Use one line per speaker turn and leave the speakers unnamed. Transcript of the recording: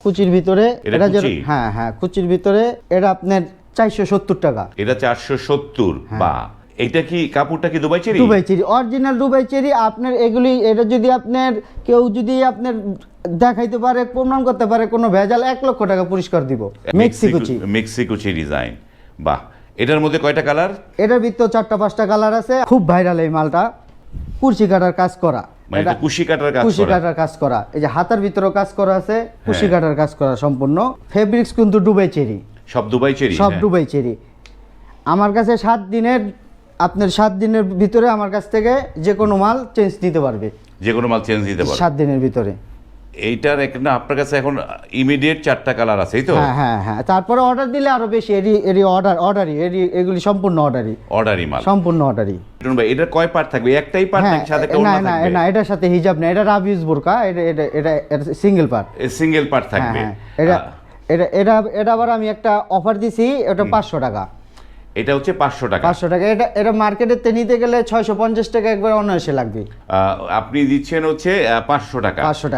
কুচির ভিতরে এটা হ্যাঁ হ্যাঁ কুচির ভিতরে এটা আপনার 470 টাকা।
এটা 470। বা এটা কি কাপড়টা কি Dubai cherry?
Dubai cherry, original Dubai cherry. আপনার এগুলি এটা যদি আপনার কেউ যদি আপনার দেখাইতে পারে, প্রমাণ করতে পারে কোনো ভেজাল, 1 লক্ষ টাকা পুরস্কার দিব।
মেক্সিকোচি ডিজাইন। বাহ, এটার মধ্যে কয়টা কালার?
এটার ভিতর 4টা-5টা কালার আছে। খুব ভাইরাল এই মালটা, কুরচি কাটার কাজ করা,
মানে এটা কুশি কাটার কাজ করা।
কুশি কাটার কাজ করা, এই যে হাতার ভিতরেও কাজ করা আছে, কুশি কাটার কাজ করা সম্পূর্ণ। ফেব্রিক্স কিন্তু দুবাই চেরি,
সব দুবাই চেরি,
সব দুবাই চেরি। আমার কাছে 7 দিনের, আপনার 7 দিনের ভিতরে আমার কাছ থেকে যে কোনো মাল চেঞ্জ নিতে পারবে,
যে কোনো মাল চেঞ্জ দিতে পারবে
7 দিনের ভিতরে।
এইটার একটা আপনার কাছে এখন ইমিডিয়েট 4টা কালার আছে, এই তো?
হ্যাঁ হ্যাঁ হ্যাঁ, তারপরে অর্ডার দিলে আরো বেশি। এরি অর্ডারই, এগুলি সম্পূর্ণ
অর্ডারই মাল,
সম্পূর্ণ অর্ডারই।
ভাই এটার কয় পার্ট থাকবে? একটাই পার্ট নাকি সাথে
না
ওড়না
না
থাকবে?
না, এটার সাথে হিজাব না, এটা রাবিউজ বোরকা, এটা সিঙ্গেল পার্ট,
সিঙ্গেল পার্ট থাকবে।
এটা আবার আমি একটা অফার দিছি, এটা 500 টাকা।
এটা হচ্ছে 500 টাকা।
500 টাকা। এটা মার্কেটে নিতে গেলে 650 টাকা একবার অনায়াসে লাগবে।
আপনি দিচ্ছেন হচ্ছে 500 টাকা।
500 টাকা।